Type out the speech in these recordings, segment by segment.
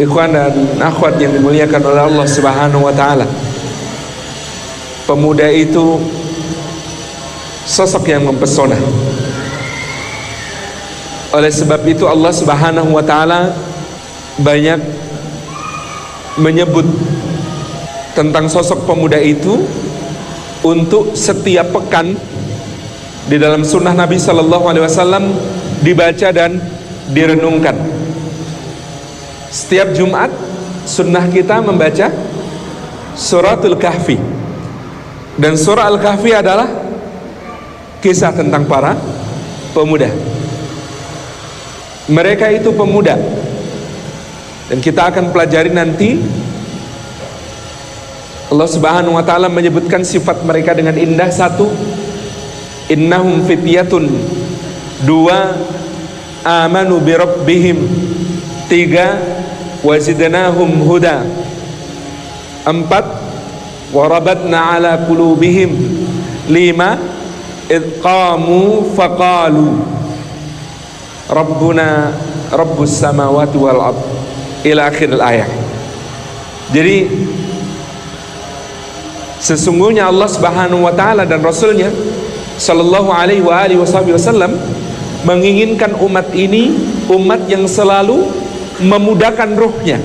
Ikhwan dan akhwat yang dimuliakan oleh Allah Subhanahu wa taala, pemuda itu sosok yang mempesona. Oleh sebab itu Allah Subhanahu wa taala banyak menyebut tentang sosok pemuda itu untuk setiap pekan di dalam sunnah Nabi Sallallahu Alaihi Wasallam dibaca dan direnungkan. Setiap Jumat sunnah kita membaca suratul Kahfi, dan surah Al-Kahfi adalah kisah tentang para pemuda. Mereka itu pemuda, dan kita akan pelajari nanti. Allah Subhanahu wa taala menyebutkan sifat mereka dengan indah. Satu, innahum fityatun. Dua, amanu bi rabbihim. Tiga, wazidnahum huda. Empat, warabatna ala qulubihim. Lima, idh qamu faqalu rabbuna rabbus samawati wal ard, ila akhir ayat. Jadi sesungguhnya Allah Subhanahu wa taala dan Rasulnya sallallahu alaihi wasallam menginginkan umat ini umat yang selalu memudahkan ruhnya.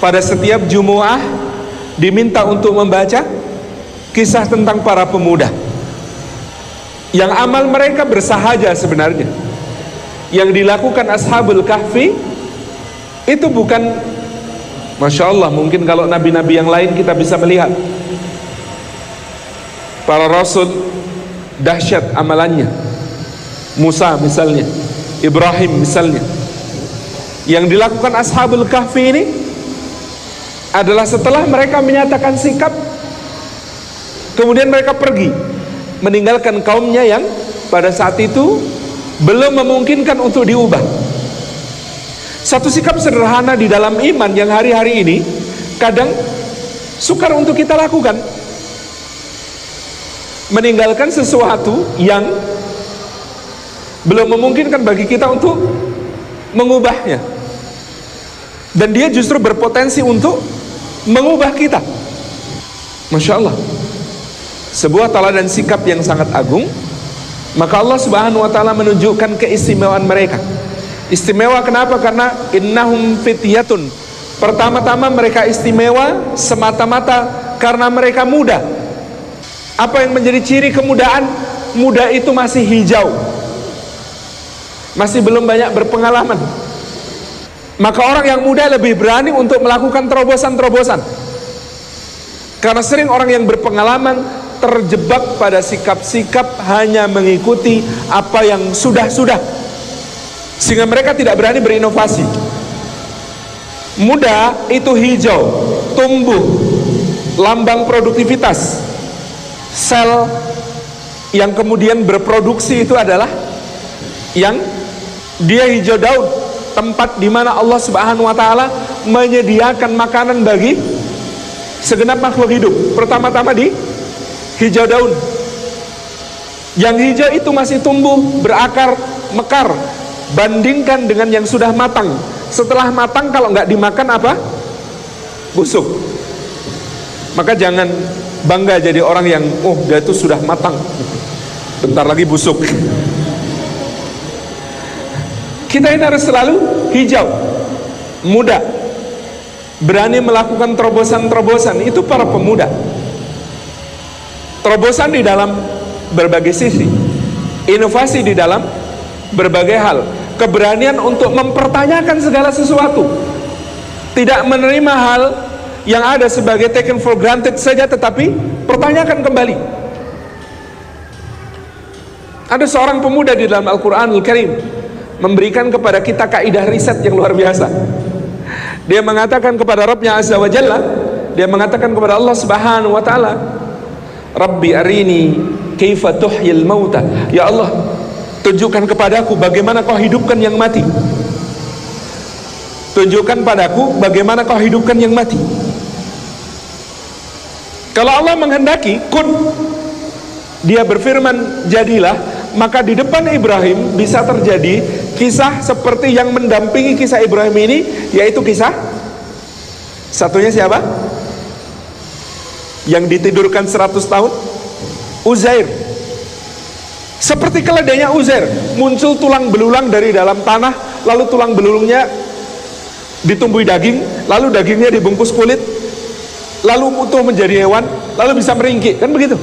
Pada setiap Jumu'ah diminta untuk membaca kisah tentang para pemuda yang amal mereka bersahaja sebenarnya. Yang dilakukan Ashabul Kahfi itu bukan, Masya Allah, mungkin kalau nabi-nabi yang lain kita bisa melihat para rasul dahsyat amalannya. Musa misalnya, Ibrahim misalnya. Yang dilakukan Ashabul Kahfi ini adalah setelah mereka menyatakan sikap, kemudian mereka pergi meninggalkan kaumnya yang pada saat itu belum memungkinkan untuk diubah. Satu sikap sederhana di dalam iman yang hari-hari ini kadang sukar untuk kita lakukan, meninggalkan sesuatu yang belum memungkinkan bagi kita untuk mengubahnya, dan dia justru berpotensi untuk mengubah kita. Masya Allah, sebuah teladan sikap yang sangat agung. Maka Allah Subhanahu wa taala menunjukkan keistimewaan mereka. Istimewa kenapa? Karena innahum fityatun. Pertama-tama mereka istimewa semata-mata karena mereka muda. Apa yang menjadi ciri kemudaan? Muda itu masih hijau, masih belum banyak berpengalaman. Maka orang yang muda lebih berani untuk melakukan terobosan-terobosan, karena sering orang yang berpengalaman terjebak pada sikap-sikap hanya mengikuti apa yang sudah-sudah, sehingga mereka tidak berani berinovasi. Muda itu hijau, tumbuh, lambang produktivitas. Sel yang kemudian berproduksi itu adalah yang dia hijau daun, tempat di mana Allah Subhanahu wa taala menyediakan makanan bagi segenap makhluk hidup. Pertama-tama di hijau daun. Yang hijau itu masih tumbuh, berakar, mekar. Bandingkan dengan yang sudah matang. Setelah matang kalau nggak dimakan apa? Busuk. Maka jangan bangga jadi orang yang dia itu sudah matang, bentar lagi busuk. Kita ini harus selalu hijau, muda, berani melakukan terobosan-terobosan. Itu para pemuda. Terobosan di dalam berbagai sisi, inovasi di dalam berbagai hal, keberanian untuk mempertanyakan segala sesuatu, tidak menerima hal yang ada sebagai taken for granted saja, tetapi pertanyakan kembali. Ada seorang pemuda di dalam Al-Quranul Karim memberikan kepada kita kaidah riset yang luar biasa. Dia mengatakan kepada Rabbnya Azza wa Jalla, dia mengatakan kepada Allah Subhanahu wa taala, Rabbi arini kaifa tuhyil mauta. Ya Allah, tunjukkan kepadaku bagaimana kau hidupkan yang mati. Tunjukkan padaku bagaimana kau hidupkan yang mati. Kalau Allah menghendaki kun, dia berfirman jadilah, maka di depan Ibrahim bisa terjadi kisah seperti yang mendampingi kisah Ibrahim ini, yaitu kisah satunya siapa? Yang ditidurkan 100 tahun, Uzair. Seperti keledainya Uzair, muncul tulang belulang dari dalam tanah, lalu tulang belulungnya ditumbuhi daging, lalu dagingnya dibungkus kulit, lalu utuh menjadi hewan, lalu bisa meringkik, kan begitu.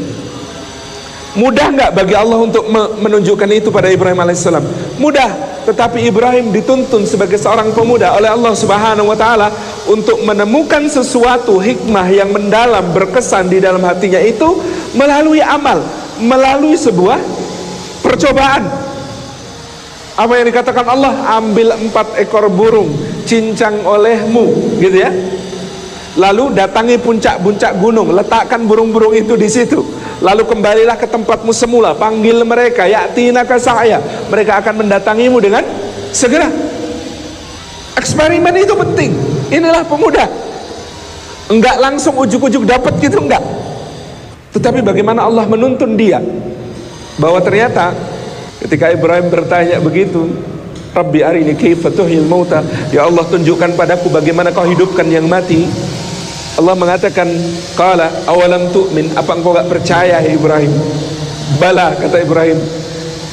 Mudah nggak bagi Allah untuk menunjukkan itu pada Ibrahim alaihissalam? Mudah, tetapi Ibrahim dituntun sebagai seorang pemuda oleh Allah Subhanahu wa taala untuk menemukan sesuatu hikmah yang mendalam berkesan di dalam hatinya itu melalui amal, melalui sebuah percobaan. Apa yang dikatakan Allah? Ambil 4 ekor burung, cincang olehmu, gitu ya. Lalu datangi puncak-puncak gunung, letakkan burung-burung itu di situ. Lalu kembalilah ke tempatmu semula, panggil mereka, ya'tinaka sa'ya, mereka akan mendatangimu dengan segera. Eksperimen itu penting. Inilah pemuda. Enggak langsung ujuk-ujuk dapat gitu, enggak. Tetapi bagaimana Allah menuntun dia, bahwa ternyata ketika Ibrahim bertanya begitu, Rabbi arini kaifa tuhyil mauta, ya Allah tunjukkan padaku bagaimana kau hidupkan yang mati. Allah mengatakan, qala awalam tu'min, apa engkau gak percaya ya Ibrahim? Bala, kata Ibrahim.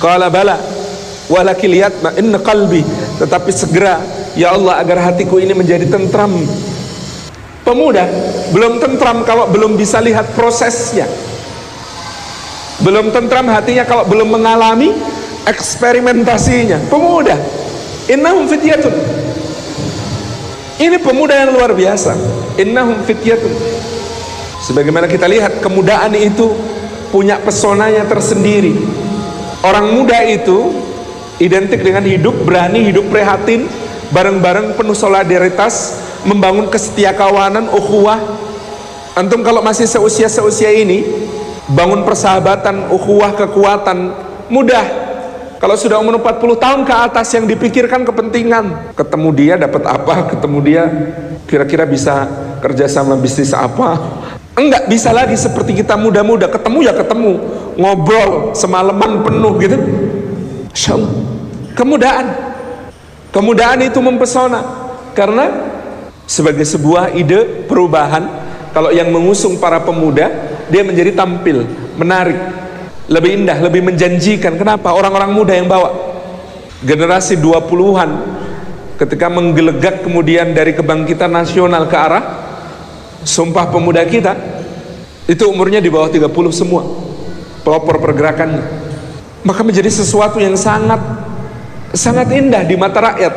Qala bala walakin liyatma inna qalbi, tetapi segera ya Allah agar hatiku ini menjadi tentram. Pemuda belum tentram kalau belum bisa lihat prosesnya, belum tentram hatinya kalau belum mengalami eksperimentasinya. Pemuda, innahum fityatun, ini pemuda yang luar biasa. Innahum fityatun. Sebagaimana kita lihat, kemudaan itu punya pesonanya tersendiri. Orang muda itu identik dengan hidup berani, hidup prihatin, bareng-bareng penuh solidaritas, membangun kesetiakawanan, ukhuwah. Antum kalau masih seusia ini, bangun persahabatan, ukhuwah, kekuatan, mudah. Kalau sudah umur 40 tahun ke atas, yang dipikirkan kepentingan. Ketemu dia dapat apa, ketemu dia kira-kira bisa kerja sama bisnis apa. Enggak bisa lagi seperti kita muda-muda, ketemu ya ketemu, ngobrol semalaman penuh gitu. Masya Allah. Kemudaan itu mempesona, karena sebagai sebuah ide perubahan, kalau yang mengusung para pemuda, dia menjadi tampil, menarik, lebih indah, lebih menjanjikan. Kenapa? Orang-orang muda yang bawa. Generasi 20-an ketika menggelegak kemudian dari kebangkitan nasional ke arah Sumpah Pemuda kita, itu umurnya di bawah 30 semua, pelopor pergerakannya. Maka menjadi sesuatu yang sangat indah di mata rakyat.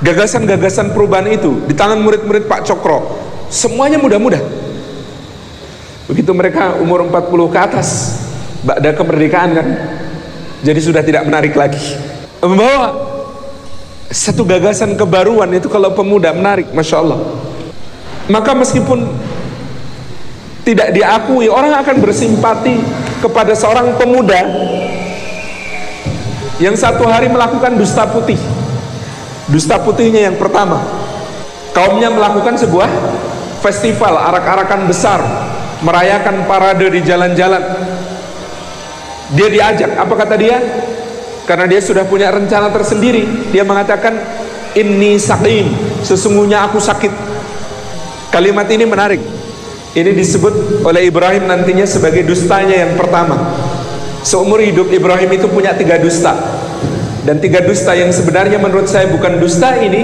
Gagasan-gagasan perubahan itu di tangan murid-murid Pak Cokro, semuanya muda-muda. Begitu mereka umur 40 ke atas, ba'da kemerdekaan kan, jadi sudah tidak menarik lagi. Membawa satu gagasan kebaruan itu kalau pemuda menarik, Masya Allah. Maka meskipun tidak diakui, orang akan bersimpati kepada seorang pemuda yang satu hari melakukan dusta putih. Dusta putihnya yang pertama, kaumnya melakukan sebuah festival, arak-arakan besar, merayakan parade di jalan-jalan. Dia diajak, apa kata dia? Karena dia sudah punya rencana tersendiri. Dia mengatakan, inni saqim, sesungguhnya aku sakit. Kalimat ini menarik. Ini disebut oleh Ibrahim nantinya sebagai dustanya yang pertama. Seumur hidup Ibrahim itu punya 3 dusta. Dan 3 dusta yang sebenarnya menurut saya bukan dusta ini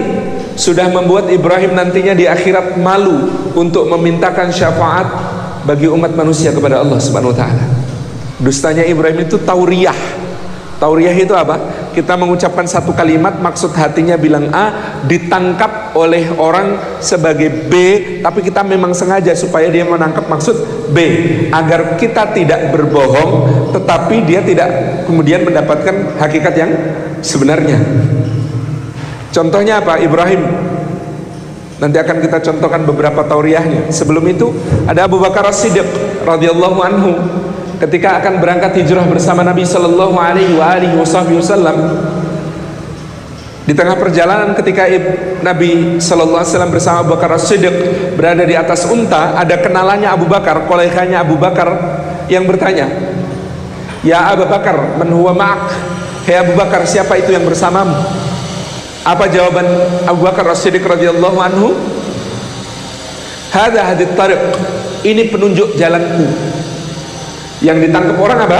sudah membuat Ibrahim nantinya di akhirat malu untuk memintakan syafaat bagi umat manusia kepada Allah Subhanahu wa taala. Dustanya Ibrahim itu tauriyah. Tauriyah itu apa? Kita mengucapkan satu kalimat, maksud hatinya bilang A, ditangkap oleh orang sebagai B, tapi kita memang sengaja supaya dia menangkap maksud B, agar kita tidak berbohong, tetapi dia tidak kemudian mendapatkan hakikat yang sebenarnya. Contohnya apa? Ibrahim. Nanti akan kita contohkan beberapa tauriyahnya. Sebelum itu ada Abu Bakar As-Siddiq radhiyallahu anhu. Ketika akan berangkat hijrah bersama Nabi sallallahu alaihi wasallam, di tengah perjalanan ketika Nabi sallallahu alaihi wasallam bersama Abu Bakar As-Siddiq berada di atas unta, ada kenalannya Abu Bakar, kolekannya Abu Bakar yang bertanya, "Ya Abu Bakar, man huwa ma'ak?" "Hei Abu Bakar, siapa itu yang bersamamu?" Apa jawaban Abu Bakar As-Siddiq radhiyallahu anhu? "Hadza hadit tariq." Ini penunjuk jalanku. Yang ditangkap orang apa?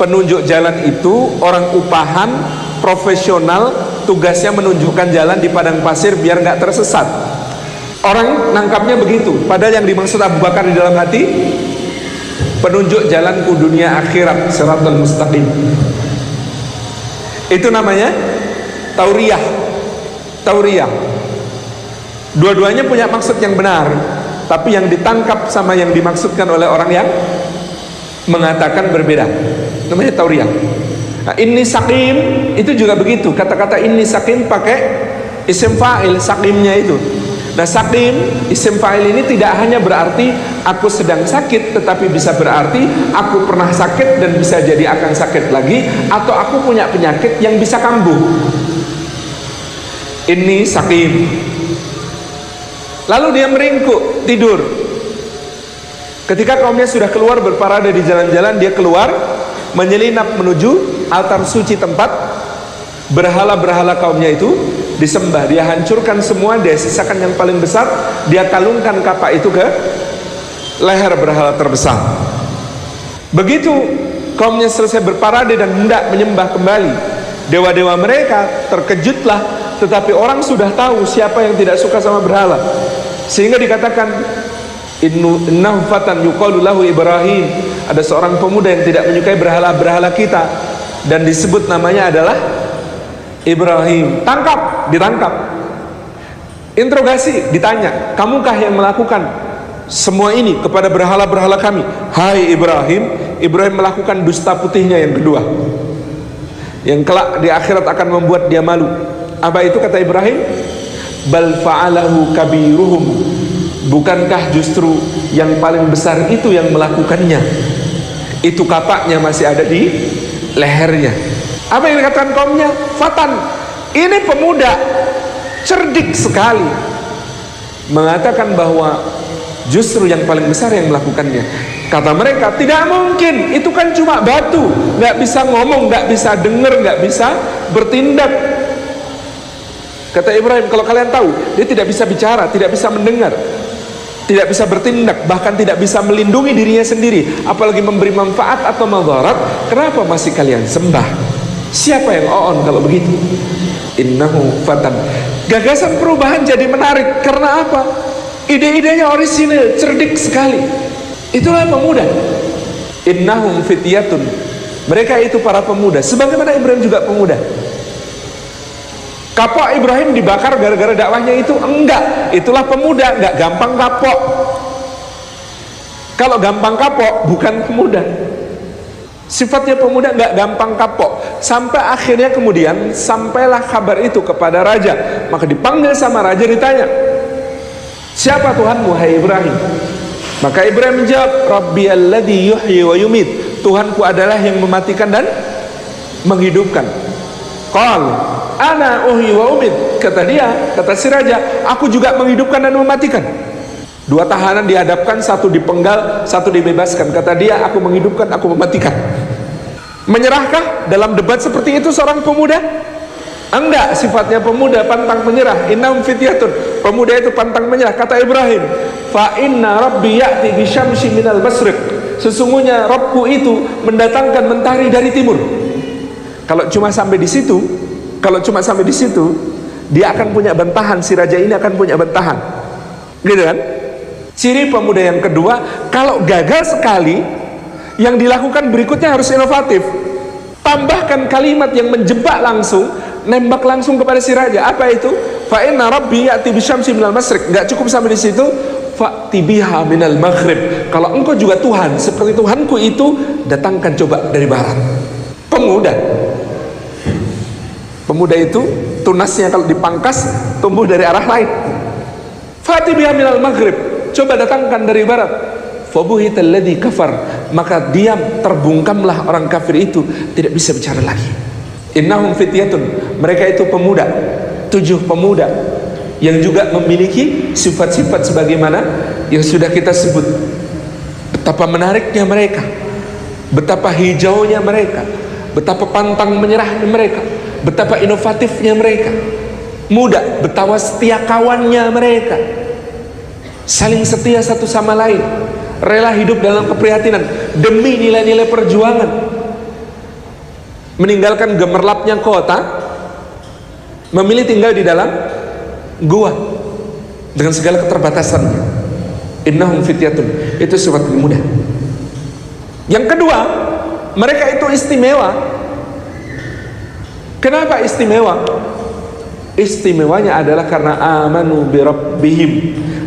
Penunjuk jalan itu orang upahan profesional, tugasnya menunjukkan jalan di padang pasir biar nggak tersesat. Orang nangkapnya begitu, padahal yang dimaksud Abu Bakar di dalam hati, penunjuk jalanku dunia akhirat, siratal mustaqim. Itu namanya tauriyah. Tauriyah. Dua-duanya punya maksud yang benar, tapi yang ditangkap sama yang dimaksudkan oleh orang yang mengatakan berbeda. Namanya tauriyah. Nah, inni sakim itu juga begitu. Kata-kata inni sakim pakai isim fa'il, sakimnya itu. Nah, sakim isim fa'il ini tidak hanya berarti aku sedang sakit, tetapi bisa berarti aku pernah sakit dan bisa jadi akan sakit lagi, atau aku punya penyakit yang bisa kambuh. Inni sakim. Lalu dia meringkuk, tidur. Ketika kaumnya sudah keluar berparade di jalan-jalan, dia keluar menyelinap menuju altar suci, tempat berhala-berhala kaumnya itu disembah. Dia hancurkan semua, dia sisakan yang paling besar, dia kalungkan kapak itu ke leher berhala terbesar. Begitu kaumnya selesai berparade dan hendak menyembah kembali, dewa-dewa mereka terkejutlah, tetapi orang sudah tahu siapa yang tidak suka sama berhala, sehingga dikatakan innahu fatan yuqalu lahu Ibrahim. Ada seorang pemuda yang tidak menyukai berhala-berhala kita, dan disebut namanya adalah Ibrahim. Tangkap, ditangkap. Interogasi, ditanya, kamukah yang melakukan semua ini kepada berhala-berhala kami? Hai Ibrahim. Ibrahim melakukan dusta putihnya yang kedua, yang kelak di akhirat akan membuat dia malu. Apa itu kata Ibrahim? Bal fa'alahu kabiruhum. Bukankah justru yang paling besar itu yang melakukannya? Itu kapaknya masih ada di lehernya. Apa yang dikatakan kaumnya? Fatan, ini pemuda cerdik sekali, mengatakan bahwa justru yang paling besar yang melakukannya. Kata mereka, tidak mungkin, itu kan cuma batu, nggak bisa ngomong, nggak bisa dengar, nggak bisa bertindak. Kata Ibrahim, kalau kalian tahu dia tidak bisa bicara, tidak bisa mendengar, tidak bisa bertindak, bahkan tidak bisa melindungi dirinya sendiri, apalagi memberi manfaat atau madarat, kenapa masih kalian sembah? Siapa yang on kalau begitu? Innahu fatan. Gagasan perubahan jadi menarik. Karena apa? Ide-idenya orisinil, cerdik sekali. Itulah pemuda. Innahum fityatun. Mereka itu para pemuda, sebagaimana Ibrahim juga pemuda. Kapok Ibrahim dibakar gara-gara dakwahnya itu? Enggak, itulah pemuda, enggak gampang kapok. Kalau gampang kapok bukan pemuda. Sifatnya pemuda enggak gampang kapok. Sampai akhirnya kemudian sampailah kabar itu kepada raja. Maka dipanggil sama raja, ditanya, siapa Tuhanmu hai Ibrahim? Maka Ibrahim menjawab, Rabbi alladhi yuhyi wa yumit. Tuhanku adalah yang mematikan dan menghidupkan. Qal ana uhyi wa umit. Kata dia, kata si raja, aku juga menghidupkan dan mematikan. Dua tahanan dihadapkan, satu dipenggal, satu dibebaskan. Kata dia, aku menghidupkan, aku mematikan. Menyerahkah dalam debat seperti itu seorang pemuda? Enggak, sifatnya pemuda pantang menyerah. Innahum fityatun. Pemuda itu pantang menyerah. Kata Ibrahim, fa inna rabbi ya'ti bisyamsi minal masriq. Sesungguhnya Rabbku itu mendatangkan mentari dari timur. Kalau cuma sampai di situ, dia akan punya bantahan, si raja ini akan punya bantahan. Gitu kan? Ciri pemuda yang kedua, kalau gagal sekali, yang dilakukan berikutnya harus inovatif. Tambahkan kalimat yang menjebak langsung, nembak langsung kepada si raja. Apa itu? Fa inna rabbi ya'ti bisyamsi minal masriq. Enggak cukup sampai di situ, fa'ti biha minal maghrib. Kalau engkau juga Tuhan seperti Tuhanku itu, datangkan coba dari barat. Pemuda itu tunasnya kalau dipangkas tumbuh dari arah lain. Fa'ti biha minal maghrib. Coba datangkan dari barat. Fabuhital ladzi kafar. Maka diam, terbungkamlah orang kafir itu, tidak bisa bicara lagi. Innahum fityatun. Mereka itu pemuda, 7 pemuda yang juga memiliki sifat-sifat sebagaimana yang sudah kita sebut. Betapa menariknya mereka, betapa hijaunya mereka, betapa pantang menyerahnya mereka, betapa inovatifnya mereka, muda, betapa setia kawannya mereka, saling setia satu sama lain, rela hidup dalam keprihatinan demi nilai-nilai perjuangan, meninggalkan gemerlapnya kota, memilih tinggal di dalam gua dengan segala keterbatasannya. Innahum fityatun, itu sifat muda. Yang kedua, mereka itu istimewa. Kenapa istimewa? Istimewanya adalah karena amanu bi rabbihim.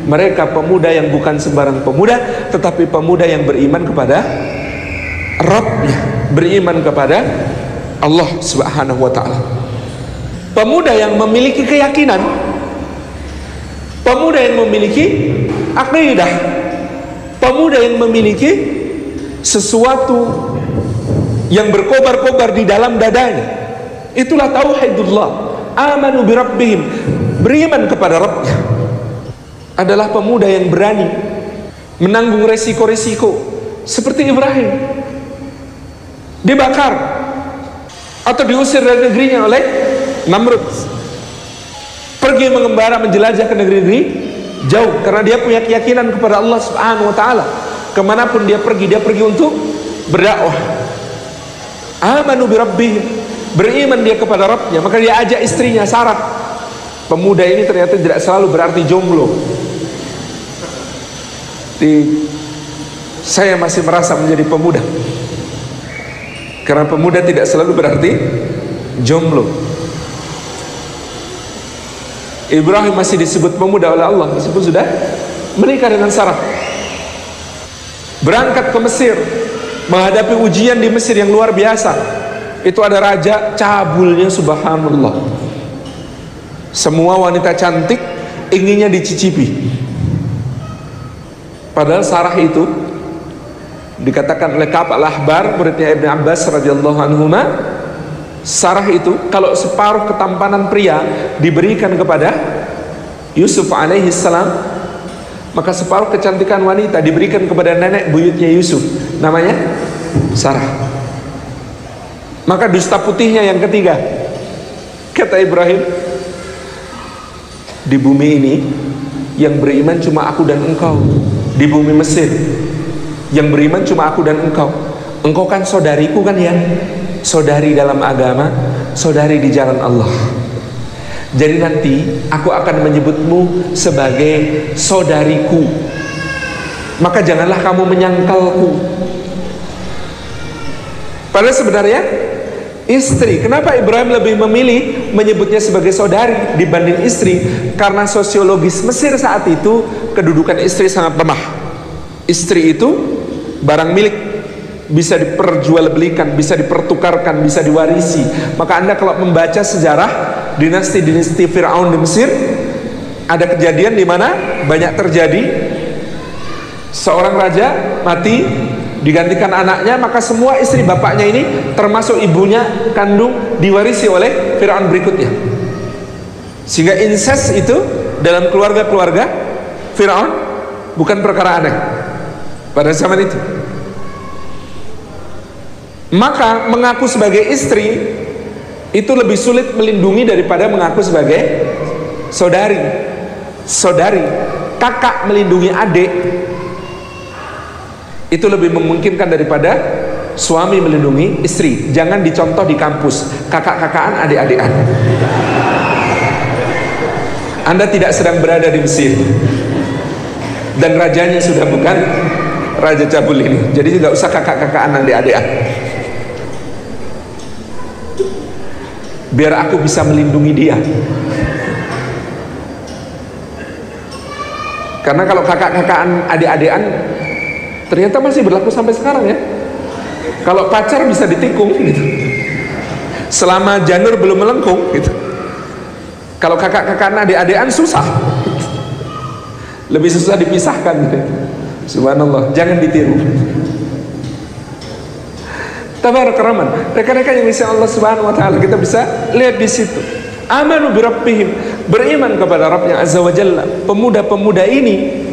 Mereka pemuda yang bukan sembarang pemuda, tetapi pemuda yang beriman kepada Rabbnya, beriman kepada Allah Subhanahu wa ta'ala. Pemuda yang memiliki keyakinan, pemuda yang memiliki akidah, pemuda yang memiliki sesuatu yang berkobar-kobar di dalam dadanya, itulah tauhidullah. Amanu bi rabbihim, beriman kepada Rabbnya. Adalah pemuda yang berani menanggung resiko-resiko, seperti Ibrahim dibakar atau diusir dari negerinya oleh Namrud, pergi mengembara menjelajah ke negeri-negeri jauh karena dia punya keyakinan kepada Allah Subhanahu wa ta'ala. Kemanapun dia pergi untuk berdakwah. Amanu bi rabbihim, beriman dia kepada Rabbnya. Maka dia ajak istrinya Sarah. Pemuda ini ternyata tidak selalu berarti jomblo. Saya masih merasa menjadi pemuda, karena pemuda tidak selalu berarti jomblo. Ibrahim masih disebut pemuda oleh Allah meskipun sudah menikah dengan Sarah. Berangkat ke Mesir, menghadapi ujian di Mesir yang luar biasa. Itu ada raja cabulnya, subhanallah. Semua wanita cantik inginnya dicicipi. Padahal Sarah itu dikatakan oleh Ka'ab al-Ahbar, muridnya Ibnu Abbas radhiyallahu anhuma, Sarah itu kalau separuh ketampanan pria diberikan kepada Yusuf alaihi salam, maka separuh kecantikan wanita diberikan kepada nenek buyutnya Yusuf, namanya Sarah. Maka dusta putihnya yang ketiga, kata Ibrahim, di bumi ini yang beriman cuma aku dan engkau. Di bumi Mesir yang beriman cuma aku dan engkau. Engkau kan saudariku kan ya, saudari dalam agama, saudari di jalan Allah. Jadi nanti aku akan menyebutmu sebagai saudariku, maka janganlah kamu menyangkalku. Padahal sebenarnya istri, kenapa Ibrahim lebih memilih menyebutnya sebagai saudari dibanding istri? Karena sosiologis Mesir saat itu kedudukan istri sangat lemah. Istri itu barang milik, bisa diperjualbelikan, bisa dipertukarkan, bisa diwarisi. Maka Anda kalau membaca sejarah dinasti-dinasti Firaun di Mesir, ada kejadian di mana banyak terjadi seorang raja mati, digantikan anaknya, maka semua istri bapaknya ini termasuk ibunya kandung diwarisi oleh Firaun berikutnya. Sehingga incest itu dalam keluarga-keluarga Firaun bukan perkara aneh pada zaman itu. Maka mengaku sebagai istri itu lebih sulit melindungi daripada mengaku sebagai saudari. Saudari, kakak melindungi adik itu lebih memungkinkan daripada suami melindungi istri. Jangan dicontoh di kampus, kakak-kakaan, adik-adikan. Anda tidak sedang berada di Mesir, dan rajanya sudah bukan raja cabul ini. Jadi tidak usah kakak-kakaan, adik-adikan. Biar aku bisa melindungi dia. Karena kalau kakak-kakaan, adik-adikan ternyata masih berlaku sampai sekarang ya. Kalau pacar bisa ditikung gitu, selama janur belum melengkung gitu. Kalau kakak-kakaan, adik-adikan susah, lebih susah dipisahkan gitu. Subhanallah, jangan ditiru. Tabarak Rahman, rekan-rekan yang disayang Allah Subhanahu wa taala, kita bisa lihat di situ. Amanu bi rabbihim, beriman kepada Rabbnya Azza wa Jalla. Pemuda-pemuda ini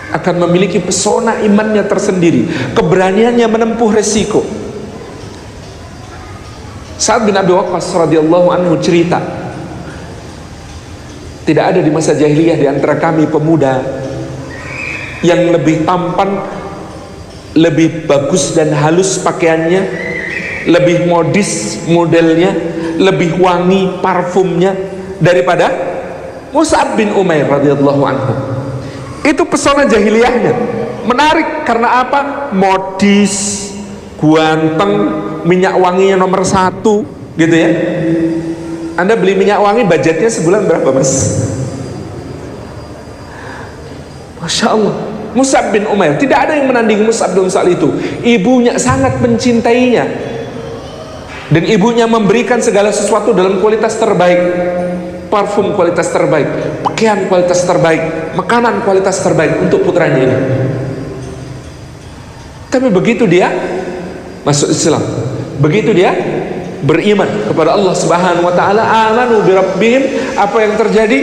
akan memiliki pesona imannya tersendiri, keberaniannya menempuh resiko. Sa'ad bin Abi Waqqas radhiyallahu anhu cerita, tidak ada di masa jahiliyah di antara kami pemuda yang lebih tampan, lebih bagus dan halus pakaiannya, lebih modis modelnya, lebih wangi parfumnya daripada Mus'ab bin Umair radhiyallahu anhu. Itu pesona jahiliyahnya. Menarik karena apa? Modis, ganteng, minyak wanginya nomor 1 gitu ya. Anda beli minyak wangi budgetnya sebulan berapa, Mas? Masya Allah. Mus'ab bin Umair, tidak ada yang menandingi Mus'ab dalam soal itu. Ibunya sangat mencintainya, dan ibunya memberikan segala sesuatu dalam kualitas terbaik. Parfum kualitas terbaik, pakaian kualitas terbaik, makanan kualitas terbaik untuk putranya ini. Tapi begitu dia masuk Islam, begitu dia beriman kepada Allah Subhanahu wa taala, amanu bi rabbihim, apa yang terjadi?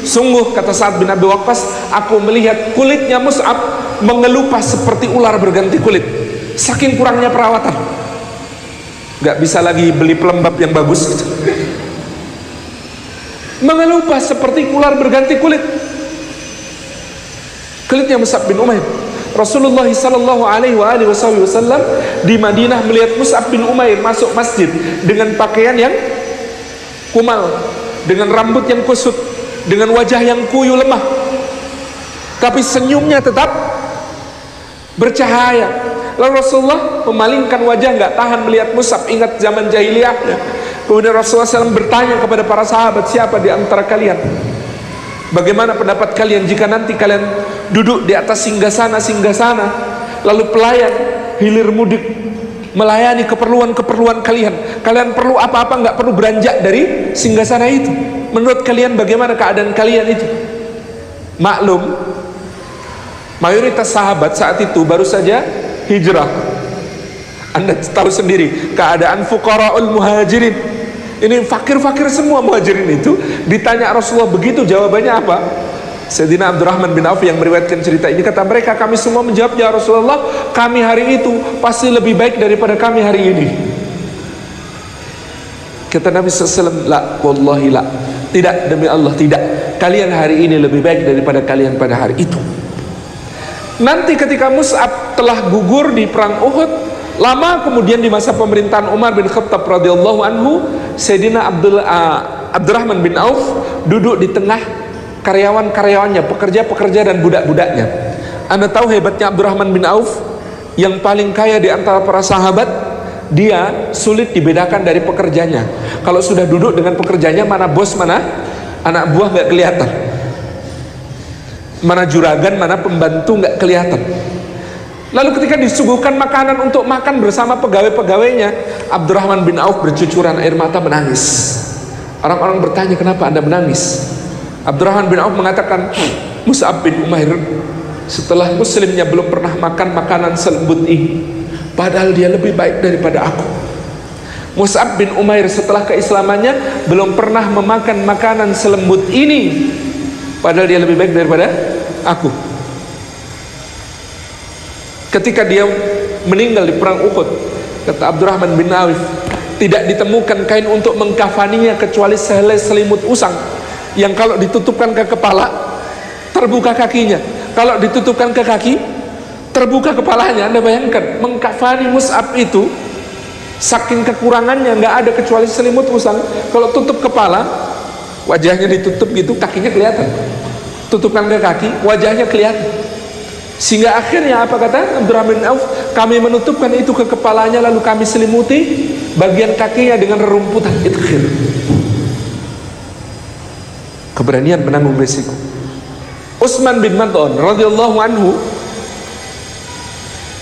Sungguh, kata Sa'ad bin Abi Waqqas, aku melihat kulitnya Mus'ab mengelupas seperti ular berganti kulit, saking kurangnya perawatan. Gak bisa lagi beli pelembab yang bagus gitu. Mengelupas seperti ular berganti kulit, kulitnya Mus'ab bin Umair. Rasulullah sallallahu alaihi wasallam di Madinah melihat Mus'ab bin Umair masuk masjid dengan pakaian yang kumal, dengan rambut yang kusut, dengan wajah yang kuyu lemah, tapi senyumnya tetap bercahaya. Lalu Rasulullah memalingkan wajah, nggak tahan melihat Mus'ab, ingat zaman jahiliyahnya. Kemudian Rasulullah SAW bertanya kepada para sahabat, siapa di antara kalian, bagaimana pendapat kalian jika nanti kalian duduk di atas singgasana, lalu pelayan hilir mudik melayani keperluan kalian, kalian perlu apa-apa nggak perlu beranjak dari singgasana itu. Menurut kalian bagaimana keadaan kalian itu? Maklum, mayoritas sahabat saat itu baru saja hijrah. Anda tahu sendiri keadaan fuqara'ul muhajirin. Ini fakir-fakir semua muhajirin itu. Ditanya Rasulullah begitu, jawabannya apa? Sayyidina Abdurrahman bin Auf yang meriwayatkan cerita ini, kata mereka, kami semua menjawab, ya Rasulullah, kami hari itu pasti lebih baik daripada kami hari ini. Kata Nabi SAW, la, wallahi la, tidak, demi Allah tidak, kalian hari ini lebih baik daripada kalian pada hari itu. Nanti ketika Mus'ab telah gugur di perang Uhud, lama kemudian di masa pemerintahan Umar bin Khattab radhiyallahu anhu, Sayyidina Abdurrahman bin Auf duduk di tengah karyawan-karyawannya, pekerja-pekerja dan budak-budaknya. Anda tahu hebatnya Abdurrahman bin Auf, yang paling kaya di antara para sahabat, dia sulit dibedakan dari pekerjanya. Kalau sudah duduk dengan pekerjanya, mana bos, mana anak buah nggak kelihatan, mana juragan, mana pembantu nggak kelihatan. Lalu ketika disuguhkan makanan untuk makan bersama pegawai-pegawainya, Abdurrahman bin Auf bercucuran air mata menangis. Orang-orang bertanya, kenapa Anda menangis? Abdurrahman bin Auf mengatakan, Mus'ab bin Umair setelah muslimnya belum pernah makan makanan selembut ini, padahal dia lebih baik daripada aku. Mus'ab bin Umair setelah keislamannya belum pernah memakan makanan selembut ini, padahal dia lebih baik daripada aku. Ketika dia meninggal di perang Uhud, kata Abdurrahman bin Auf, tidak ditemukan kain untuk mengkafaninya kecuali sehelai selimut usang yang kalau ditutupkan ke kepala terbuka kakinya, kalau ditutupkan ke kaki terbuka kepalanya. Anda bayangkan, mengkafani Mus'ab itu saking kekurangannya, nggak ada kecuali selimut usang. Kalau tutup kepala, wajahnya ditutup gitu, kakinya kelihatan. Tutupkan ke kaki, wajahnya kelihatan. Sehingga akhirnya apa kata Abdurrahman bin Auf, kami menutupkan itu ke kepalanya, lalu kami selimuti bagian kakinya dengan rerumputan. Itu khir. Keberanian menanggung risiko. Utsman bin Mad'un radhiyallahu anhu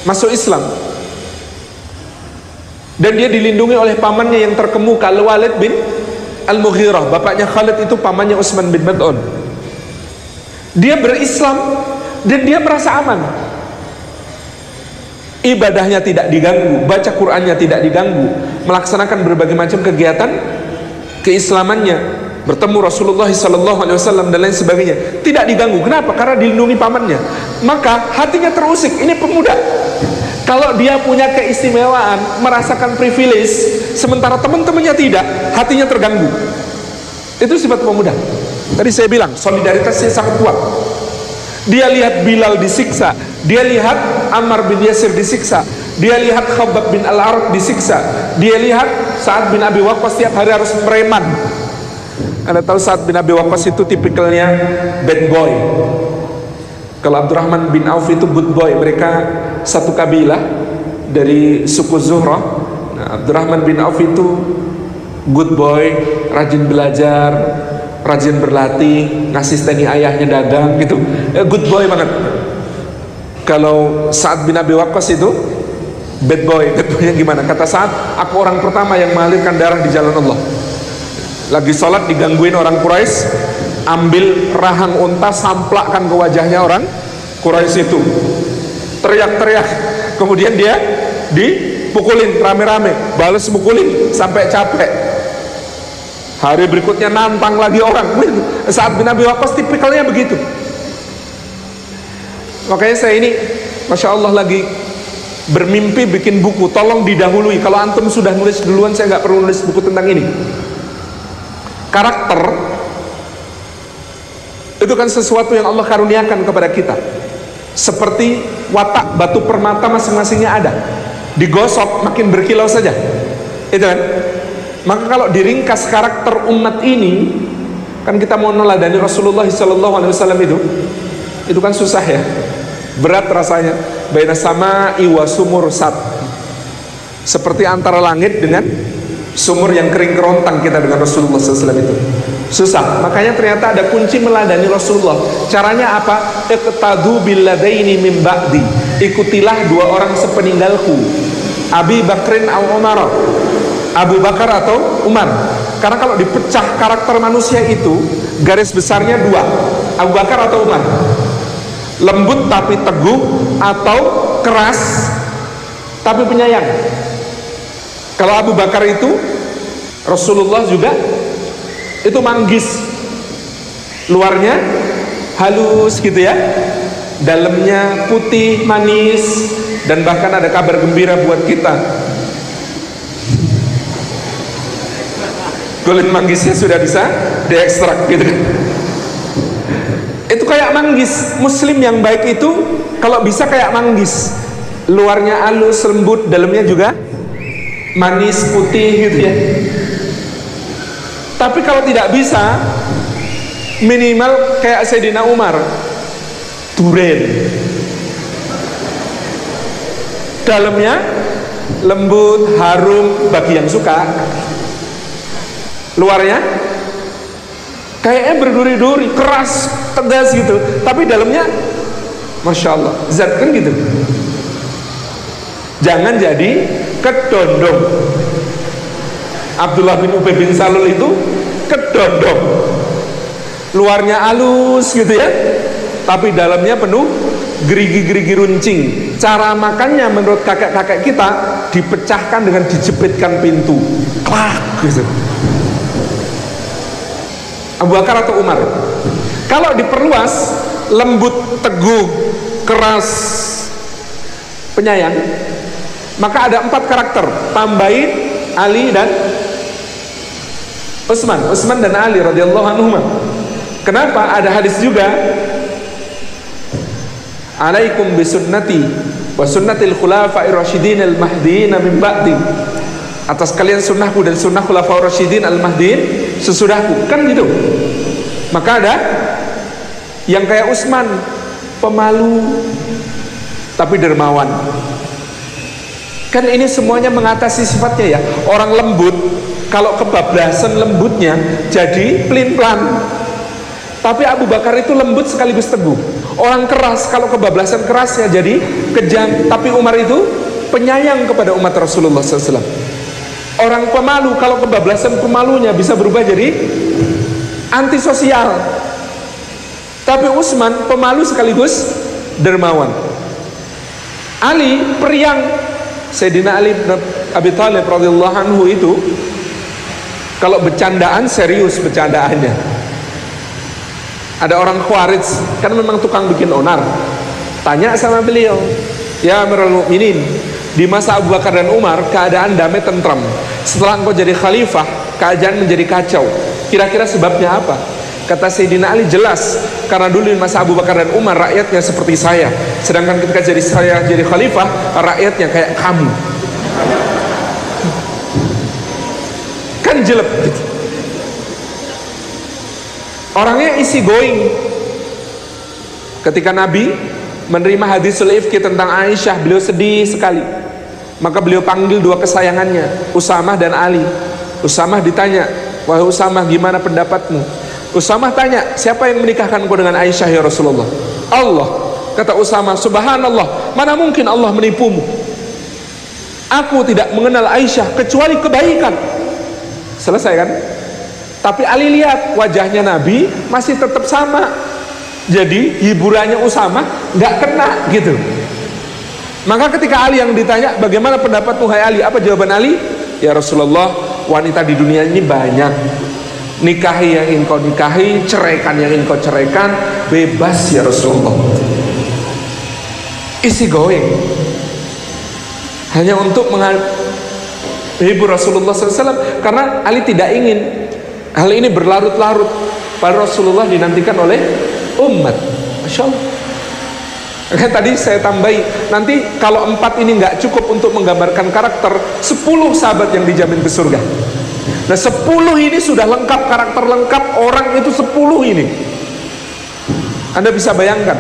masuk Islam, dan dia dilindungi oleh pamannya yang terkemuka, Al-Walid bin Al-Mughirah. Bapaknya Khalid itu pamannya Utsman bin Mad'un. Dia berislam dan dia merasa aman, ibadahnya tidak diganggu, baca Qur'annya tidak diganggu, melaksanakan berbagai macam kegiatan keislamannya bertemu Rasulullah SAW dan lain sebagainya, tidak diganggu. Kenapa? Karena dilindungi pamannya. Maka hatinya terusik. Ini pemuda, kalau dia punya keistimewaan, merasakan privilege, sementara teman-temannya tidak, hatinya terganggu. Itu sifat pemuda. Tadi saya bilang solidaritasnya sangat kuat. Dia lihat Bilal disiksa, dia lihat Ammar bin Yasir disiksa, dia lihat Khabbab bin Al-Arat disiksa, dia lihat Sa'ad bin Abi Waqqas tiap hari harus preman. Anda tahu Sa'ad bin Abi Waqqas itu tipikalnya bad boy. Kalau Abdurrahman bin Auf itu good boy. Mereka satu kabilah dari suku Zuhrah. Nah, Abdurrahman bin Auf itu good boy, rajin belajar, rajin berlatih, ngasisteni ayahnya dagang gitu. Good boy banget. Kalau Sa'ad bin Abi Waqqas itu bad boy. Bad boynya gimana? Kata Sa'ad, aku orang pertama yang mengalirkan darah di jalan Allah. Lagi sholat digangguin orang Quraisy, ambil rahang unta, samplakkan ke wajahnya orang Quraisy itu, teriak-teriak, kemudian dia dipukulin rame-rame, balas mukulin sampai capek. Hari berikutnya nantang lagi orang. Sa'ad bin Abi Waqqas tipikalnya begitu. Makanya saya ini Masya Allah lagi bermimpi bikin buku. Tolong didahului. Kalau antum sudah nulis duluan, saya nggak perlu nulis buku tentang ini. Karakter itu kan sesuatu yang Allah karuniakan kepada kita. Seperti watak batu permata masing-masingnya ada, digosok makin berkilau saja, itu kan. Maka kalau diringkas karakter umat ini, kan kita mau neladani Rasulullah SAW itu kan susah ya, berat rasanya. Baina sama'i wa sumur sat, seperti antara langit dengan sumur yang kering kerontang kita dengan Rasulullah SAW itu susah. Makanya ternyata ada kunci meladani Rasulullah. Caranya apa? Iqtadu billadaini min ba'di, ikutilah dua orang sepeninggalku, Abi Bakrin au Umar, Abu Bakar atau Umar. Karena kalau dipecah karakter manusia itu garis besarnya dua, Abu Bakar atau Umar. Lembut tapi teguh, atau keras tapi penyayang. Kalau Abu Bakar itu, Rasulullah juga itu manggis, luarnya halus gitu ya, dalamnya putih manis, dan bahkan ada kabar gembira buat kita. Kulit manggisnya sudah bisa diekstrak gitu. Itu kayak manggis. Muslim yang baik itu kalau bisa kayak manggis, luarnya halus lembut, dalamnya juga manis putih gitu ya. Tapi kalau tidak bisa, minimal kayak Sayyidina Umar, duren, dalamnya lembut harum bagi yang suka, luarnya kayaknya berduri-duri, keras tegas gitu, tapi dalamnya Masya Allah zat kan gitu. Jangan jadi kedondong. Abdullah bin Ubay bin Salul itu kedondong, luarnya halus gitu ya, tapi dalamnya penuh gerigi-gerigi runcing. Cara makannya menurut kakek-kakek kita dipecahkan dengan dijepitkan pintu, klak gitu. Abu Bakar atau Umar? Kalau diperluas, lembut, teguh, keras, penyayang, maka ada 4 karakter. Tambahin Ali dan Utsman dan Ali radhiyallahu anhuma. Kenapa? Ada hadis juga, alaikum bisunnati wa sunnatil khulafa'ir rasyidin al-mahdiin min ba'di. Atas kalian sunnahku dan sunnah khulafa'ur rasyidin al-mahdiin sesudahku, kan gitu. Maka ada yang kayak Utsman, pemalu tapi dermawan. Kan ini semuanya mengatasi sifatnya ya. Orang lembut, kalau kebablasan lembutnya jadi pelin-pelan. Tapi Abu Bakar itu lembut sekaligus teguh. Orang keras, kalau kebablasan kerasnya jadi kejam. Tapi Umar itu penyayang kepada umat Rasulullah SAW. Orang pemalu, kalau kebablasan pemalunya bisa berubah jadi antisosial. Tapi Utsman pemalu sekaligus dermawan. Ali periang. Sayyidina Ali bin Abi Thalib radhiyallahu anhu itu Kalau bercandaan serius bercandaannya. Ada orang Khawarij kan memang tukang bikin onar. Tanya sama beliau, ya Amirul Mukminin, di masa Abu Bakar dan Umar keadaan damai tentram. Setelah engkau jadi khalifah, keadaan menjadi kacau. Kira-kira sebabnya apa? Kata Sayyidina Ali, jelas, karena dulu di masa Abu Bakar dan Umar rakyatnya seperti saya, sedangkan ketika saya jadi khalifah, rakyatnya kayak kamu. Kan jelek gitu. Orangnya easy going. Ketika Nabi menerima hadisul ifki tentang Aisyah, beliau sedih sekali. Maka beliau panggil dua kesayangannya, Usamah dan Ali. Usamah ditanya, wahai Usamah, gimana pendapatmu? Usamah tanya, siapa yang menikahkan kau dengan Aisyah ya Rasulullah? Allah. Kata Usamah, subhanallah, mana mungkin Allah menipumu? Aku tidak mengenal Aisyah kecuali kebaikan. Selesai kan? Tapi Ali lihat wajahnya Nabi masih tetap sama. Jadi hiburannya Usamah nggak kena gitu. Maka ketika Ali yang ditanya, bagaimana pendapatmu hai Ali? Apa jawaban Ali? Ya Rasulullah, wanita di dunia ini banyak. Nikahi yang ingin kau nikahi, ceraikan yang ingin kau ceraikan, bebas ya Rasulullah. Easy going. Hanya untuk menghibur Rasulullah SAW, karena Ali tidak ingin hal ini berlarut-larut. Padahal Rasulullah dinantikan oleh umat. Masya Allah. Kan tadi saya tambahi, nanti kalau 4 ini nggak cukup untuk menggambarkan karakter, 10 sahabat yang dijamin ke surga. Nah 10 ini sudah lengkap, karakter lengkap, orang itu 10 ini. Anda bisa bayangkan,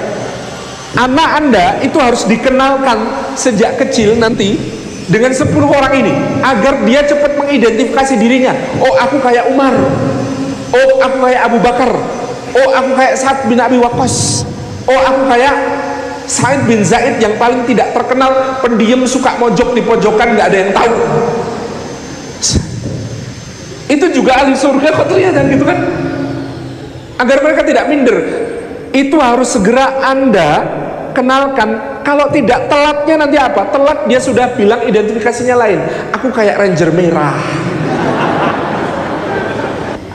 anak Anda itu harus dikenalkan sejak kecil nanti dengan 10 orang ini, agar dia cepat mengidentifikasi dirinya. Oh, aku kayak Umar. Oh, aku kayak Abu Bakar. Oh, aku kayak Sa'ad bin Abi Waqqas. Oh, aku kayak Sa'id bin Zaid yang paling tidak terkenal, pendiam, suka mojok di pojokan, nggak ada yang tahu. Itu juga ahli surga kok terlihat gitu kan? Agar mereka tidak minder. Itu harus segera Anda kenalkan. Kalau tidak, telatnya nanti apa? Telat dia sudah bilang identifikasinya lain. Aku kayak Ranger merah.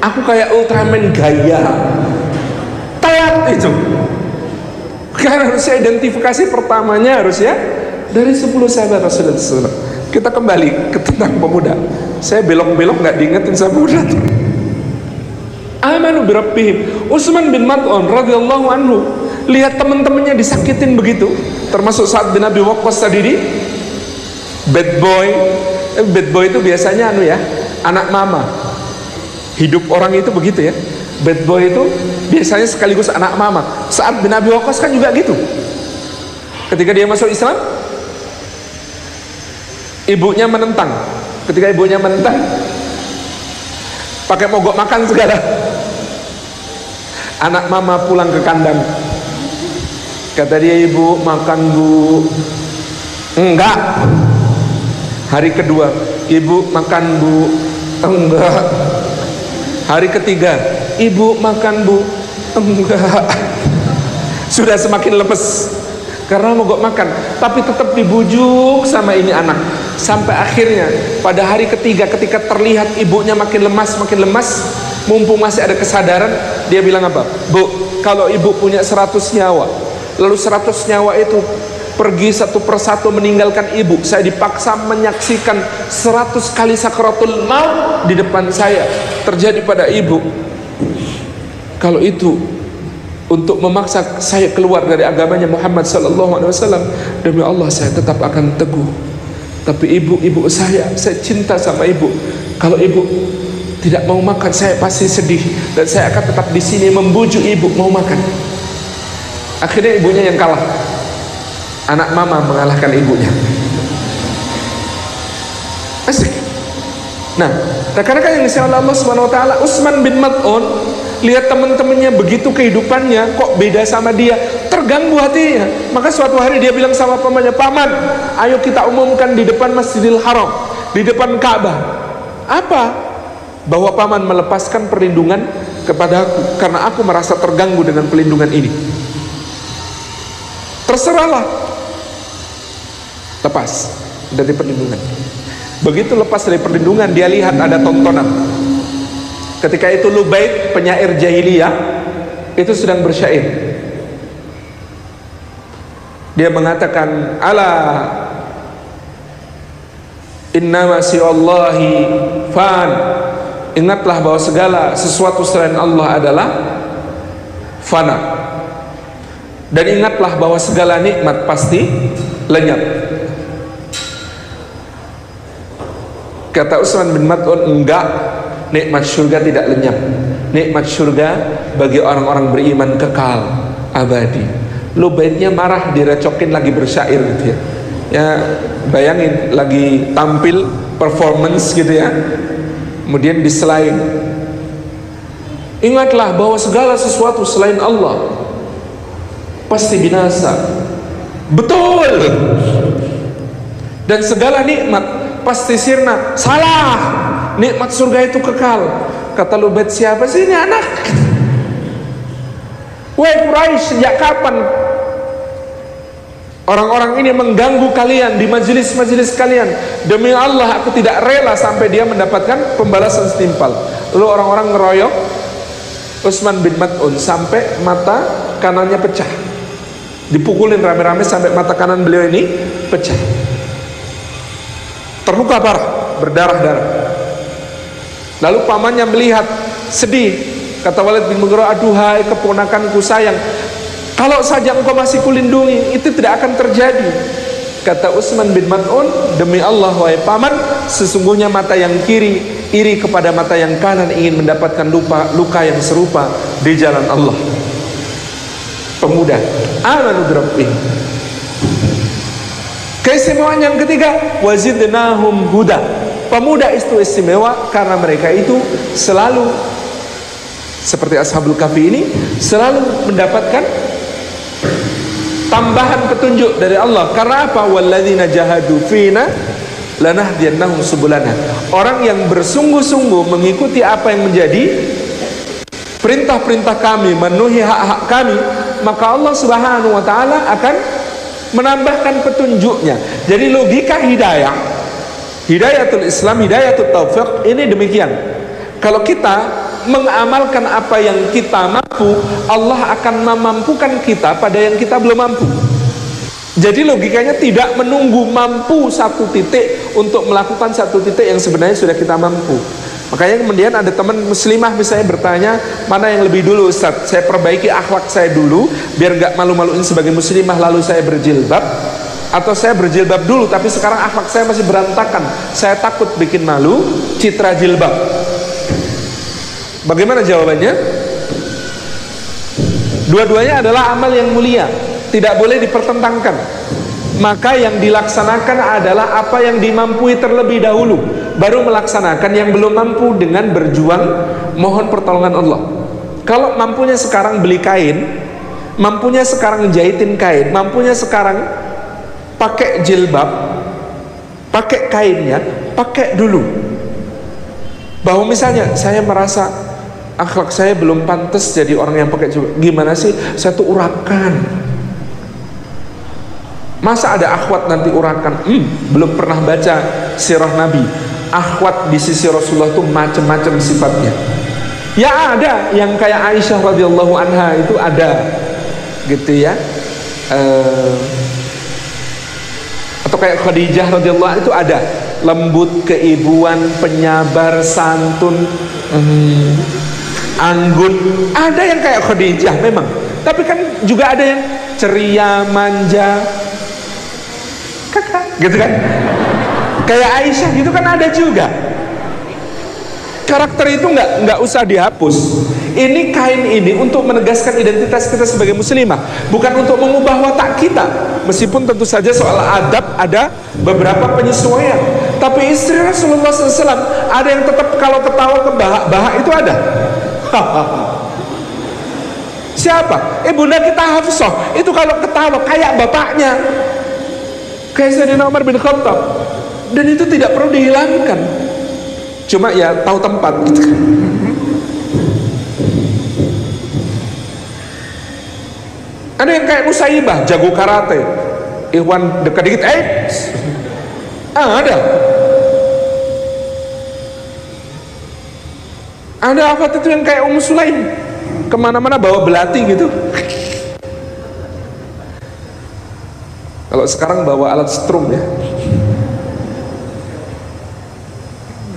Aku kayak Ultraman gaya. Telat itu. Karena harusnya identifikasi pertamanya harus ya dari 10 sahabat Rasulullah SAW. Kita kembali ke tentang pemuda. Saya belok-belok nggak diingetin sama pemuda tuh. Amanu birabbihim. Utsman bin Mad'un radhiyallahu anhu lihat teman-temannya disakitin begitu, termasuk Sa'ad bin Abi Waqqas tadi di bad boy. Bad boy itu biasanya anak mama. Hidup orang itu begitu ya. Bad boy itu biasanya sekaligus anak mama. Sa'ad bin Abi Waqqas kan juga gitu. Ketika dia masuk Islam, ibunya menentang. Ketika ibunya menentang, pakai mogok makan segala. Anak mama pulang ke kandang. Kata dia, ibu makan bu. Enggak. Hari kedua, ibu makan bu. Enggak. Hari ketiga, ibu makan bu. Enggak. Sudah semakin lemes karena mogok makan, tapi tetap dibujuk sama ini anak. Sampai akhirnya pada hari ketiga, ketika terlihat ibunya makin lemas, mumpung masih ada kesadaran, dia bilang apa? Bu, kalau ibu punya 100 nyawa, lalu 100 nyawa itu pergi satu persatu meninggalkan ibu, saya dipaksa menyaksikan 100 kali sakratul maut di depan saya terjadi pada ibu. Kalau itu untuk memaksa saya keluar dari agamanya Muhammad sallallahu alaihi wasallam, demi Allah saya tetap akan teguh. Tapi ibu saya cinta sama ibu. Kalau ibu tidak mau makan, saya pasti sedih, dan saya akan tetap di sini membujuk ibu mau makan. Akhirnya ibunya yang kalah. Anak mama mengalahkan ibunya. Asik. Nah, karena kan yang disebut Allah Subhanahu wa taala, Utsman bin Mad'un lihat teman-temannya begitu kehidupannya, kok beda sama dia, terganggu hatinya. Maka suatu hari dia bilang sama pamannya, paman, ayo kita umumkan di depan Masjidil Haram, di depan Ka'bah. Apa? Bahwa paman melepaskan perlindungan kepada aku, karena aku merasa terganggu dengan perlindungan ini. Terserahlah, lepas dari perlindungan. Begitu lepas dari perlindungan, dia lihat ada tontonan. Ketika itu Lubaid, penyair jahiliyah, itu sedang bersyair. Dia mengatakan, ala innama siwallahi fan, ingatlah bahwa segala sesuatu selain Allah adalah fana, dan ingatlah bahwa segala nikmat pasti lenyap. Kata Utsman bin Mad'un, enggak, nikmat surga tidak lenyap. Nikmat surga bagi orang-orang beriman kekal, abadi. Lubaidnya marah, direcokin lagi bersyair gitu ya. Ya bayangin lagi tampil performance gitu ya, kemudian diselain, ingatlah bahwa segala sesuatu selain Allah pasti binasa. Betul. Dan segala nikmat pasti sirna. Salah. Nikmat surga itu kekal. Kata Lubaid, siapa sih ini anak? Wahai Quraisy, sejak kapan orang-orang ini mengganggu kalian di majelis-majelis kalian? Demi Allah, aku tidak rela sampai dia mendapatkan pembalasan setimpal. Lalu orang-orang ngeroyok Utsman bin Mad'un sampai mata kanannya pecah. Dipukulin rame-rame sampai mata kanan beliau ini pecah. Terluka parah, berdarah-darah. Lalu pamannya melihat, sedih. Kata Walid bin Mughirah, aduhai keponakanku sayang, kalau saja engkau masih kulindungi, itu tidak akan terjadi. Kata Utsman bin Mad'un, demi Allah wahai paman, sesungguhnya mata yang kiri iri kepada mata yang kanan ingin mendapatkan luka yang serupa di jalan Allah. Pemuda amanu birabbihim. Keistimewaan yang ketiga, wazidnahum huda. Pemuda itu istimewa karena mereka itu selalu seperti Ashabul Kahfi ini, selalu mendapatkan tambahan petunjuk dari Allah. Karena apa? Walladzina jahadu fina lanahdiyannahum subulana. Orang yang bersungguh-sungguh mengikuti apa yang menjadi perintah-perintah kami, memenuhi hak-hak kami, maka Allah Subhanahu wa taala akan menambahkan petunjuknya. Jadi logika hidayah, hidayatul Islam, hidayatul taufiq ini demikian. Kalau kita mengamalkan apa yang kita mampu, Allah akan memampukan kita pada yang kita belum mampu. Jadi logikanya tidak menunggu mampu satu titik untuk melakukan satu titik yang sebenarnya sudah kita mampu. Makanya kemudian ada teman muslimah misalnya bertanya, mana yang lebih dulu Ustaz? Saya perbaiki akhlak saya dulu biar gak malu-maluin sebagai muslimah lalu saya berjilbab, atau saya berjilbab dulu tapi sekarang akhlak saya masih berantakan, saya takut bikin malu citra jilbab. Bagaimana jawabannya? Dua-duanya adalah amal yang mulia, tidak boleh dipertentangkan. Maka yang dilaksanakan adalah apa yang dimampui terlebih dahulu, baru melaksanakan yang belum mampu dengan berjuang mohon pertolongan Allah. Kalau mampunya sekarang beli kain, mampunya sekarang jahitin kain, mampunya sekarang pakai jilbab, pakai kainnya, pakai dulu. Bahwa misalnya saya merasa akhlak saya belum pantas jadi orang yang pakai jilbab, gimana sih? Saya tuh urakan. Masa ada akhwat nanti urakan? Belum pernah baca sirah Nabi. Akhwat di sisi Rasulullah itu macam-macam sifatnya. Ya ada yang kayak Aisyah radhiyallahu anha itu ada, gitu ya. Atau kayak Khadijah radhiyallahu anha itu ada, lembut, keibuan, penyabar, santun, anggun. Ada yang kayak Khadijah memang, tapi kan juga ada yang ceria, manja, kakak, gitu kan? Kayak Aisyah gitu kan ada juga. Karakter itu nggak usah dihapus. Ini kain ini untuk menegaskan identitas kita sebagai muslimah, bukan untuk mengubah watak kita. Meskipun tentu saja soal adab ada beberapa penyesuaian, tapi istri Rasulullah SAW ada yang tetap kalau ketawa kebahak-bahak itu ada. Siapa? Ibunda kita Hafsah itu kalau ketawa kayak bapaknya, kayak Sayyidina Umar bin Khattab, dan itu tidak perlu dihilangkan, cuma ya tahu tempat gitu kan. Ada yang kayak Nusaibah, jago karate, Ikhwan dekat dikit, ada. Ada akhwat itu yang kayak Sulaim, kemana-mana bawa belati gitu. Kalau sekarang bawa alat strum ya.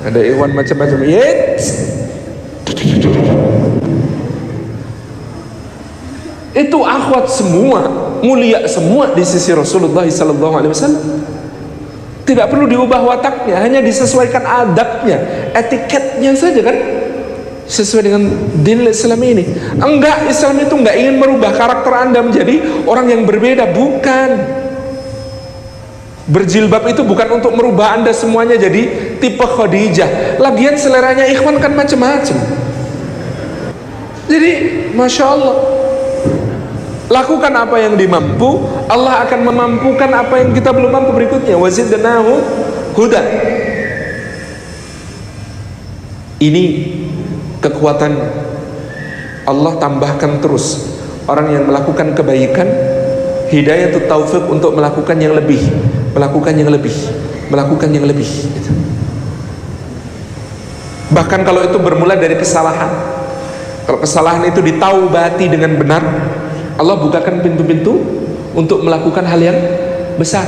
Ada ikhwan macam-macam. Itu akhwat semua, mulia semua di sisi Rasulullah SAW. Tidak perlu diubah wataknya, hanya disesuaikan adabnya, etiketnya saja kan, sesuai dengan din Islam ini. Enggak, Islam itu enggak ingin merubah karakter Anda menjadi orang yang berbeda, bukan. Berjilbab itu bukan untuk merubah Anda semuanya jadi tipe Khadijah. Lagian seleranya ikhwan kan macam-macam. Jadi Masya Allah, lakukan apa yang dimampu, Allah akan memampukan apa yang kita belum mampu berikutnya. Wazidnahu huda. Ini kekuatan Allah, tambahkan terus orang yang melakukan kebaikan, hidayah itu taufik untuk melakukan yang lebih, melakukan yang lebih, melakukan yang lebih. Bahkan kalau itu bermula dari kesalahan, kalau kesalahan itu ditaubati dengan benar, Allah bukakan pintu-pintu untuk melakukan hal yang besar.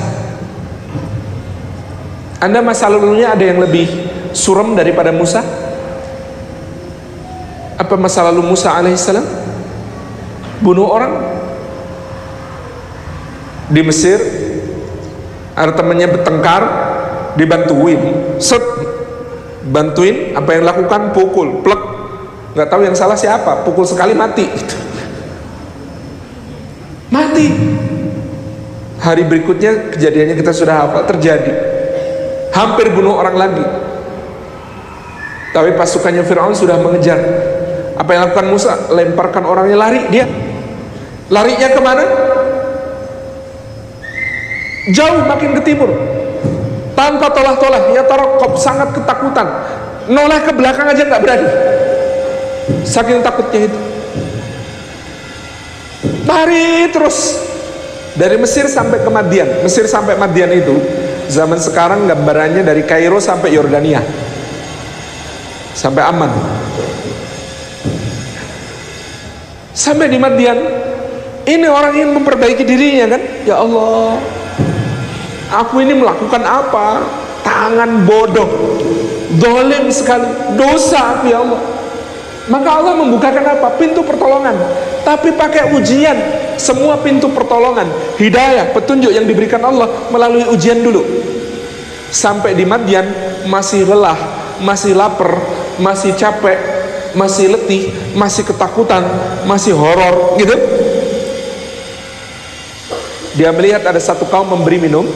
Anda masa lalunya ada yang lebih suram daripada Musa? Apa masa lalu Musa alaihissalam? Bunuh orang di Mesir, ada temannya bertengkar, dibantuin, bantuin, apa yang lakukan? Pukul, plek, nggak tahu yang salah siapa, pukul sekali mati. Mati. Hari berikutnya kejadiannya kita sudah hafal, terjadi, hampir bunuh orang lagi, tapi pasukannya Fir'aun sudah mengejar. Apa yang lakukan Musa? Lemparkan orangnya, lari. Dia larinya kemana? Jauh, makin ke timur, tanpa tolah-tolah. Ya tarokob, sangat ketakutan, noleh ke belakang aja nggak berani, saking takutnya itu. Lari terus dari Mesir sampai ke Madian. Mesir sampai Madian itu zaman sekarang gambarannya dari Kairo sampai Yordania, sampai Amman. Sampai di Madian, ini orang ingin memperbaiki dirinya kan. Ya Allah, aku ini melakukan apa? Tangan bodoh, zalim sekali, dosa aku ya Allah. Maka Allah membukakan apa? Pintu pertolongan, tapi pakai ujian. Semua pintu pertolongan, hidayah, petunjuk yang diberikan Allah melalui ujian dulu. Sampai di Madian masih lelah, masih lapar, masih capek, masih letih, masih ketakutan, masih horor gitu. Dia melihat ada satu kaum memberi minum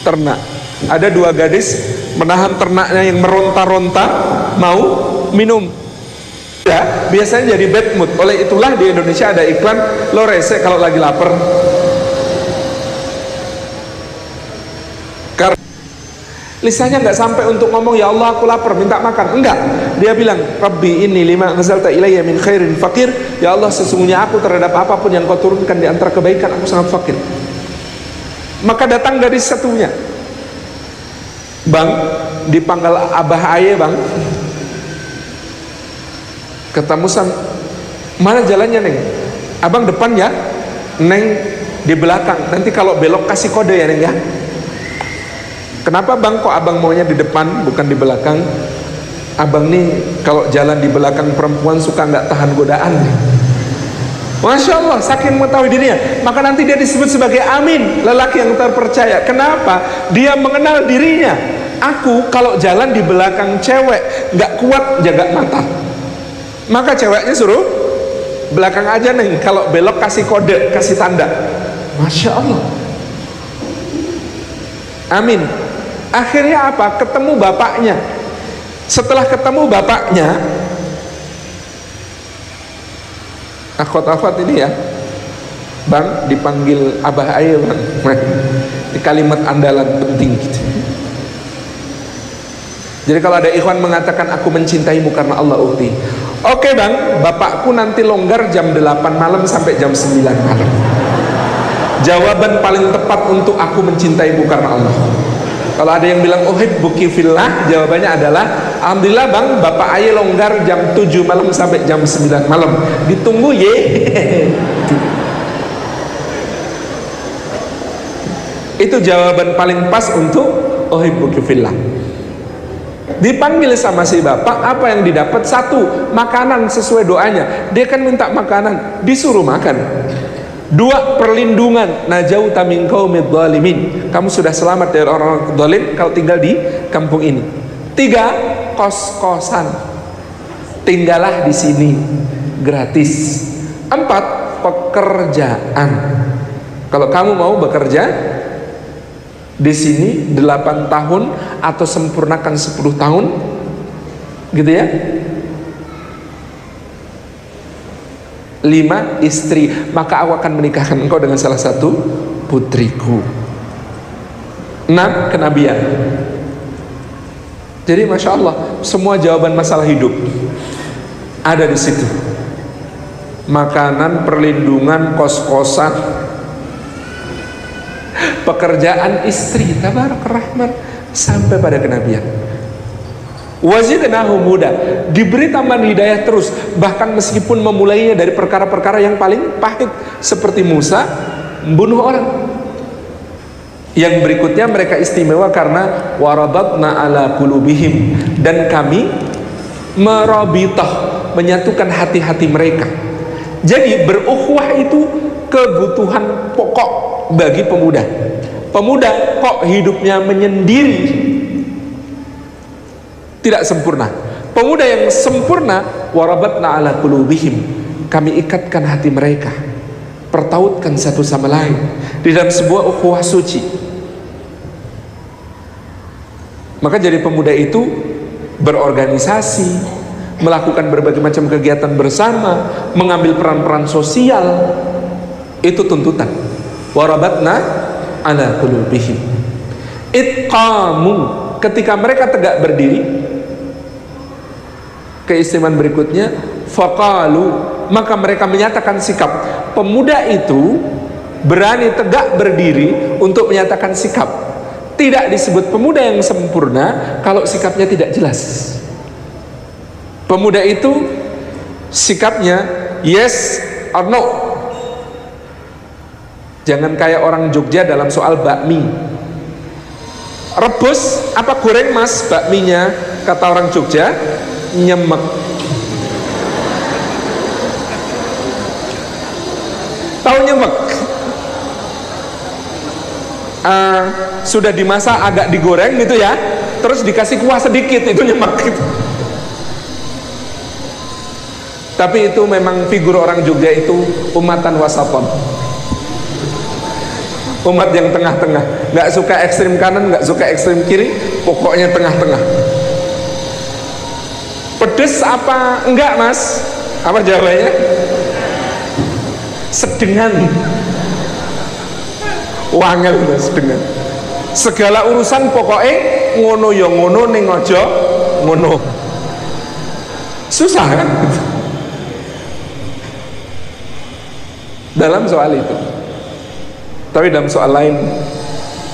ternak. Ada dua gadis menahan ternaknya yang meronta-ronta mau minum. Ya, biasanya jadi bad mood. Oleh itulah di Indonesia ada iklan, lo rese kalau lagi lapar. Karena lisannya nggak sampai untuk ngomong ya Allah aku lapar minta makan, enggak. Dia bilang Rabbi inni lima anzalta ilayya min khairin fakir. Ya Allah, sesungguhnya aku terhadap apapun yang kau turunkan di antara kebaikan aku sangat fakir. Maka datang gadis satunya, Bang, dipanggal Abah Aye Bang. Kata Musa, mana jalannya Neng? Abang depan ya, Neng di belakang. Nanti kalau belok kasih kode ya Neng ya. Kenapa Bang kok abang maunya di depan bukan di belakang? Abang nih kalau jalan di belakang perempuan suka nggak tahan godaan. Masya Allah, saking mengetahui dirinya, maka nanti dia disebut sebagai amin, lelaki yang terpercaya. Kenapa? Dia mengenal dirinya. Aku kalau jalan di belakang cewek nggak kuat jaga mata, maka ceweknya suruh belakang aja Neng, kalau belok kasih kode, kasih tanda. Masya Allah, amin. Akhirnya apa? Ketemu bapaknya. Setelah ketemu bapaknya, akhwat-akhwat ini ya, Bang dipanggil Abah Aye Bang. Ini kalimat andalan penting gitu. Jadi kalau ada ikhwan mengatakan aku mencintaimu karena Allah, ukti. Oke Bang, bapakku nanti longgar jam 8 malam sampai jam 9 malam. Jawaban paling tepat untuk aku mencintaimu karena Allah. Kalau ada yang bilang uhibbuki fillah, jawabannya adalah alhamdulillah bang, bapak ayah longgar jam 7 malam sampai jam 9 malam, ditunggu ye. Itu jawaban paling pas untuk uhibbuki fillah. Dipanggil sama si bapak, apa yang didapat? Satu, makanan sesuai doanya. Dia kan minta makanan, disuruh makan. Dua, perlindungan. Najauta min qaumidz zalimin. Kamu sudah selamat dari orang-orang zalim kalau tinggal di kampung ini. Tiga, kos-kosan. Tinggallah di sini gratis. Empat, pekerjaan. Kalau kamu mau bekerja di sini 8 tahun atau sempurnakan 10 tahun gitu ya. 5, istri, maka aku akan menikahkan engkau dengan salah satu putriku. 6, kenabian. Jadi Masya Allah, semua jawaban masalah hidup ada di situ. Makanan, perlindungan, kos-kosan, pekerjaan, istri, tabarakar rahman, sampai pada kenabian. Wazidnahu muda, diberi tambahan hidayah terus, bahkan meskipun memulainya dari perkara-perkara yang paling pahit seperti Musa membunuh orang. Yang berikutnya mereka istimewa karena warabatna ala qulubihim, dan kami merabitah, menyatukan hati-hati mereka. Jadi berukhuwah itu kebutuhan pokok bagi pemuda. Pemuda kok hidupnya menyendiri, tidak sempurna. Pemuda yang sempurna, warabatna ala qulubihim, kami ikatkan hati mereka, pertautkan satu sama lain di dalam sebuah ukhuwah suci. Maka jadi pemuda itu berorganisasi, melakukan berbagai macam kegiatan bersama, mengambil peran-peran sosial. Itu tuntutan. Warabatna ala qulubihim. Itqamu, ketika mereka tegak berdiri. Keistimewaan berikutnya, faqalu, maka mereka menyatakan sikap. Pemuda itu berani tegak berdiri untuk menyatakan sikap. Tidak disebut pemuda yang sempurna kalau sikapnya tidak jelas. Pemuda itu sikapnya yes or no. Jangan kayak orang Jogja dalam soal bakmi. Rebus apa goreng mas bakminya? Kata orang Jogja, nyemek. Tahu nyemek? Sudah dimasak agak digoreng gitu ya, terus dikasih kuah sedikit, itu nyemek gitu. Tapi itu memang figur orang Jogja itu umatan wasaton, umat yang tengah-tengah, nggak suka ekstrim kanan, nggak suka ekstrim kiri, pokoknya tengah-tengah. Pedes apa enggak mas? Apa jawabannya? Sedengan. Wangel mas, sedengan. Segala urusan pokoknya ngono ya ngono, ning aja ngono. Susah kan? Dalam soal itu. Tapi dalam soal lain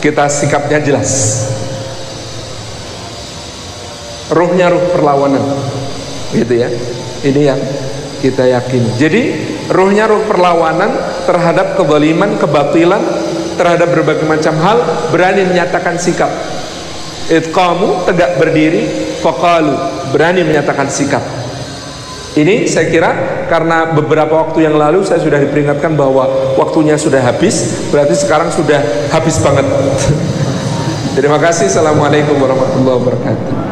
kita sikapnya jelas. Ruhnya ruh perlawanan, gitu ya. Ini yang kita yakini. Jadi ruhnya ruh perlawanan terhadap kezaliman, kebatilan, terhadap berbagai macam hal, berani menyatakan sikap. Itqamu, tegak berdiri, faqalu, berani menyatakan sikap. Ini saya kira karena beberapa waktu yang lalu saya sudah diperingatkan bahwa waktunya sudah habis, berarti sekarang sudah habis banget. Terima kasih. Assalamualaikum warahmatullahi wabarakatuh.